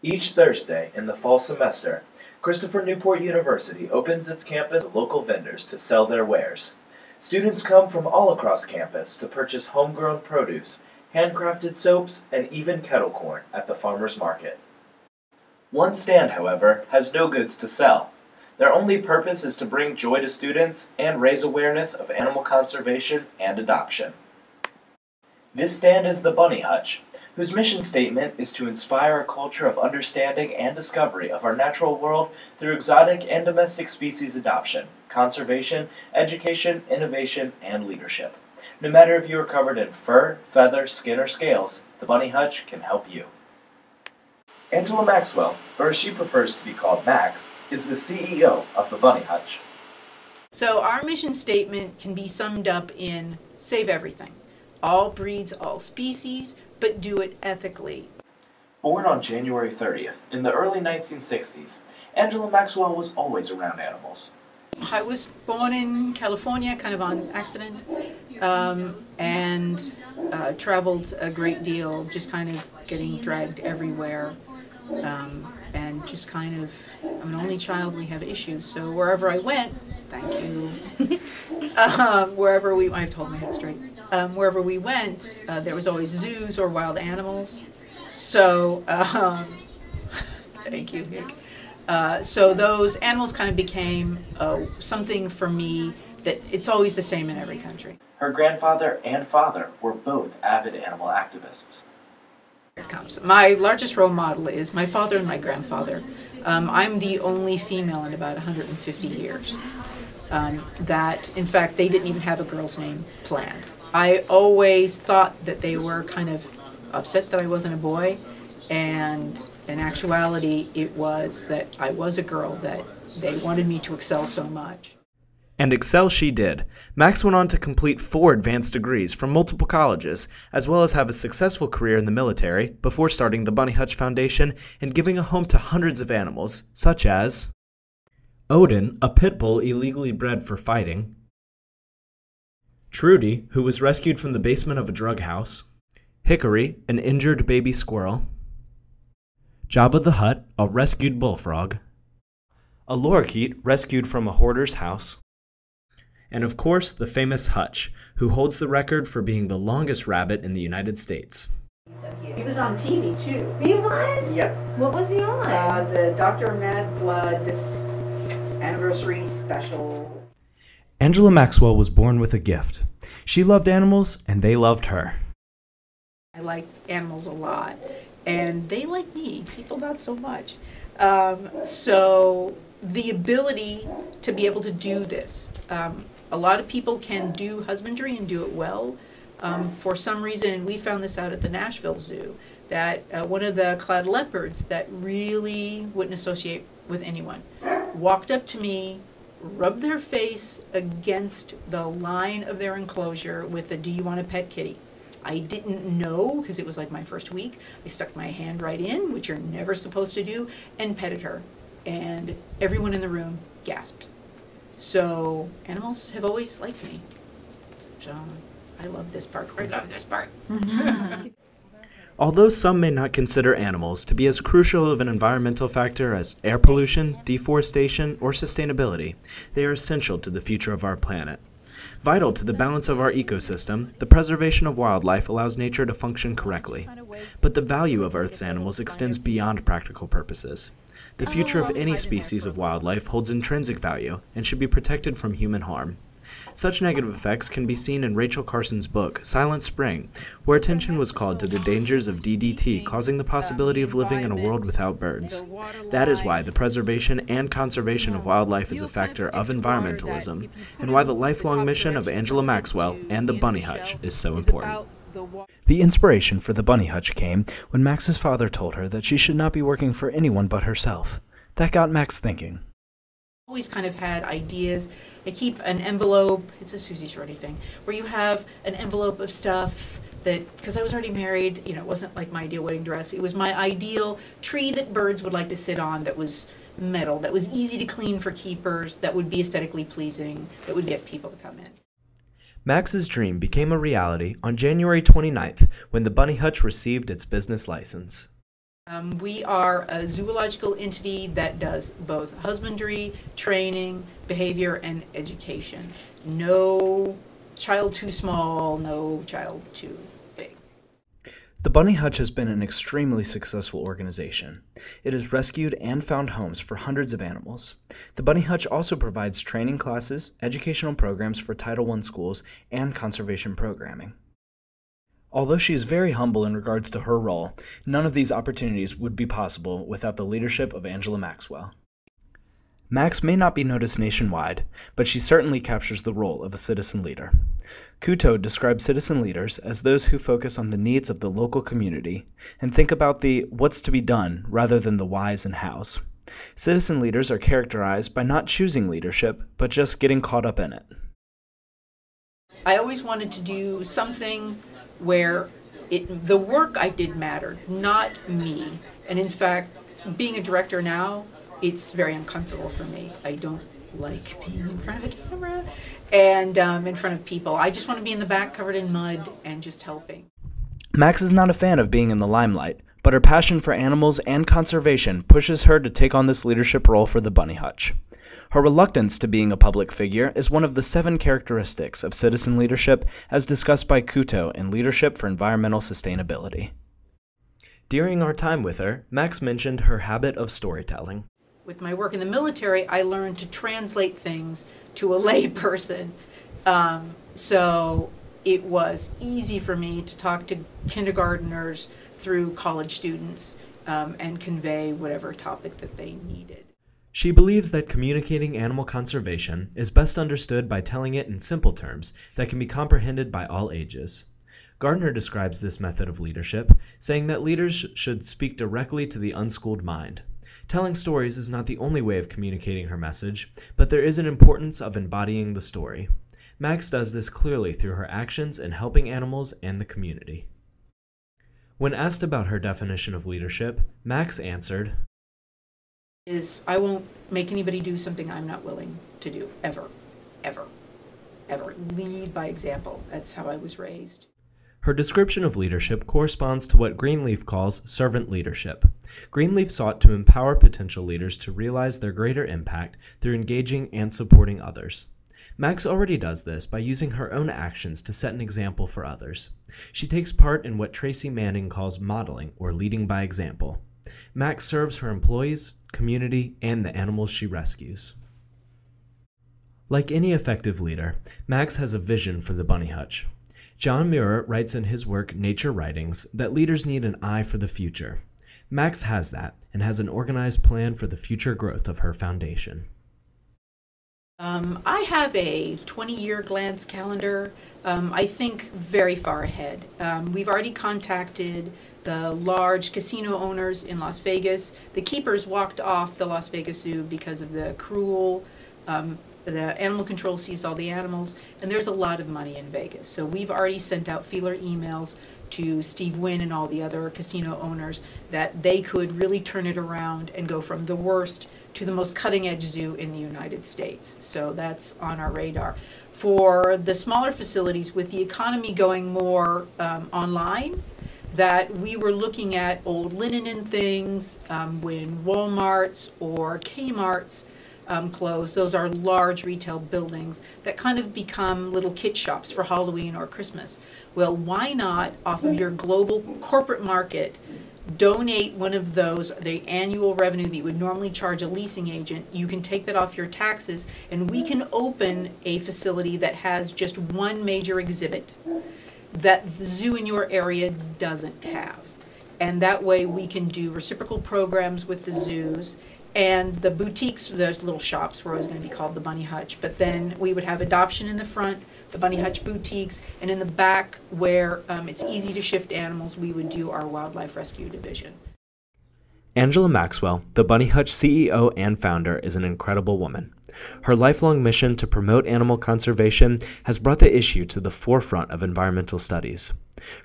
Each Thursday in the fall semester, Christopher Newport University opens its campus to local vendors to sell their wares. Students come from all across campus to purchase homegrown produce, handcrafted soaps, and even kettle corn at the farmers market. One stand, however, has no goods to sell. Their only purpose is to bring joy to students and raise awareness of animal conservation and adoption. This stand is the Bunny Hutch, whose mission statement is to inspire a culture of understanding and discovery of our natural world through exotic and domestic species adoption, conservation, education, innovation, and leadership. No matter if you are covered in fur, feather, skin, or scales, the Bunny Hutch can help you. Angela Maxwell, or as she prefers to be called Max, is the CEO of the Bunny Hutch. So our mission statement can be summed up in save everything. All breeds, all species, but do it ethically. Born on January 30th in the early 1960s, Angela Maxwell was always around animals. I was born in California, kind of on accident, and traveled a great deal, just kind of getting dragged everywhere, and just kind of, I'm an only child, we have issues, so wherever I went, thank you, I've told my head straight. Wherever we went, there was always zoos or wild animals. So, thank you, Hick. So those animals kind of became something for me that it's always the same in every country. Her grandfather and father were both avid animal activists. Here it comes. My largest role model is my father and my grandfather. I'm the only female in about 150 years. That, in fact, they didn't even have a girl's name planned. I always thought that they were kind of upset that I wasn't a boy, and in actuality it was that I was a girl, that they wanted me to excel so much. And excel she did. Max went on to complete 4 advanced degrees from multiple colleges, as well as have a successful career in the military before starting the Bunny Hutch Foundation and giving a home to hundreds of animals, such as Odin, a pit bull illegally bred for fighting, Trudy, who was rescued from the basement of a drug house, Hickory, an injured baby squirrel, Jabba the Hutt, a rescued bullfrog, a lorikeet rescued from a hoarder's house, and of course the famous Hutch, who holds the record for being the longest rabbit in the United States. He was on TV too. He was? Yep. What was he on? The Dr. Mad Blood anniversary special. Angela Maxwell was born with a gift. She loved animals, and they loved her. I like animals a lot, and they like me. People not so much. So the ability to be able to do this. A lot of people can do husbandry and do it well. For some reason, and we found this out at the Nashville Zoo, that one of the clad leopards that really wouldn't associate with anyone walked up to me, rubbed their face against the line of their enclosure with a "Do you want a pet kitty?" I didn't know, because it was like my first week. I stuck my hand right in, which you're never supposed to do, and petted her. And everyone in the room gasped. So animals have always liked me. So I love this part. I love this part. Although some may not consider animals to be as crucial of an environmental factor as air pollution, deforestation, or sustainability, they are essential to the future of our planet. Vital to the balance of our ecosystem, the preservation of wildlife allows nature to function correctly. But the value of Earth's animals extends beyond practical purposes. The future of any species of wildlife holds intrinsic value and should be protected from human harm. Such negative effects can be seen in Rachel Carson's book, Silent Spring, where attention was called to the dangers of DDT causing the possibility of living in a world without birds. That is why the preservation and conservation of wildlife is a factor of environmentalism, and why the lifelong mission of Angela Maxwell and the Bunny Hutch is so important. The inspiration for the Bunny Hutch came when Max's father told her that she should not be working for anyone but herself. That got Max thinking. Always kind of had ideas. I keep an envelope, it's a Susie Shorty thing, where you have an envelope of stuff that, because I was already married, you know, it wasn't like my ideal wedding dress. It was my ideal tree that birds would like to sit on, that was metal, that was easy to clean for keepers, that would be aesthetically pleasing, that would get people to come in. Max's dream became a reality on January 29th when the Bunny Hutch received its business license. We are a zoological entity that does both husbandry, training, behavior, and education. No child too small, no child too big. The Bunny Hutch has been an extremely successful organization. It has rescued and found homes for hundreds of animals. The Bunny Hutch also provides training classes, educational programs for Title I schools, and conservation programming. Although she is very humble in regards to her role, none of these opportunities would be possible without the leadership of Angela Maxwell. Max may not be noticed nationwide, but she certainly captures the role of a citizen leader. Couto describes citizen leaders as those who focus on the needs of the local community and think about the what's to be done rather than the whys and hows. Citizen leaders are characterized by not choosing leadership, but just getting caught up in it. I always wanted to do something where the work I did mattered, not me. And in fact, being a director now, it's very uncomfortable for me. I don't like being in front of a camera and in front of people. I just want to be in the back covered in mud and just helping. Max is not a fan of being in the limelight, but her passion for animals and conservation pushes her to take on this leadership role for the Bunny Hutch. Her reluctance to being a public figure is one of the 7 characteristics of citizen leadership as discussed by Couto in Leadership for Environmental Sustainability. During our time with her, Max mentioned her habit of storytelling. With my work in the military, I learned to translate things to a lay person. So it was easy for me to talk to kindergartners through college students and convey whatever topic that they needed. She believes that communicating animal conservation is best understood by telling it in simple terms that can be comprehended by all ages. Gardner describes this method of leadership, saying that leaders should speak directly to the unschooled mind. Telling stories is not the only way of communicating her message, but there is an importance of embodying the story. Max does this clearly through her actions in helping animals and the community. When asked about her definition of leadership, Max answered, I won't make anybody do something I'm not willing to do, ever, ever, ever. Lead by example. That's how I was raised. Her description of leadership corresponds to what Greenleaf calls servant leadership. Greenleaf sought to empower potential leaders to realize their greater impact through engaging and supporting others. Max already does this by using her own actions to set an example for others. She takes part in what Tracy Manning calls modeling or leading by example. Max serves her employees, community, and the animals she rescues. Like any effective leader, Max has a vision for the Bunny Hutch. John Muir writes in his work Nature Writings that leaders need an eye for the future. Max has that and has an organized plan for the future growth of her foundation. I have a 20-year glance calendar. I think very far ahead. We've already contacted the large casino owners in Las Vegas. The keepers walked off the Las Vegas Zoo because of the cruel, the animal control seized all the animals, and there's a lot of money in Vegas. So we've already sent out feeler emails to Steve Wynn and all the other casino owners that they could really turn it around and go from the worst to the most cutting-edge zoo in the United States. So that's on our radar. For the smaller facilities, with the economy going more online, that we were looking at old linen and things when Walmarts or Kmarts closed. Those are large retail buildings that kind of become little kit shops for Halloween or Christmas. Well, why not, off of your global corporate market, donate one of those, the annual revenue that you would normally charge a leasing agent. You can take that off your taxes, and we can open a facility that has just one major exhibit that the zoo in your area doesn't have. And that way we can do reciprocal programs with the zoos. And the boutiques, those little shops were always going to be called the Bunny Hutch, but then we would have adoption in the front, the Bunny Hutch boutiques, and in the back where it's easy to shift animals, we would do our wildlife rescue division. Angela Maxwell, the Bunny Hutch CEO and founder, is an incredible woman. Her lifelong mission to promote animal conservation has brought the issue to the forefront of environmental studies.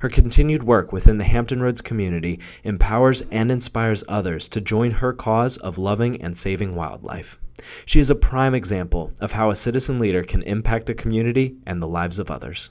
Her continued work within the Hampton Roads community empowers and inspires others to join her cause of loving and saving wildlife. She is a prime example of how a citizen leader can impact a community and the lives of others.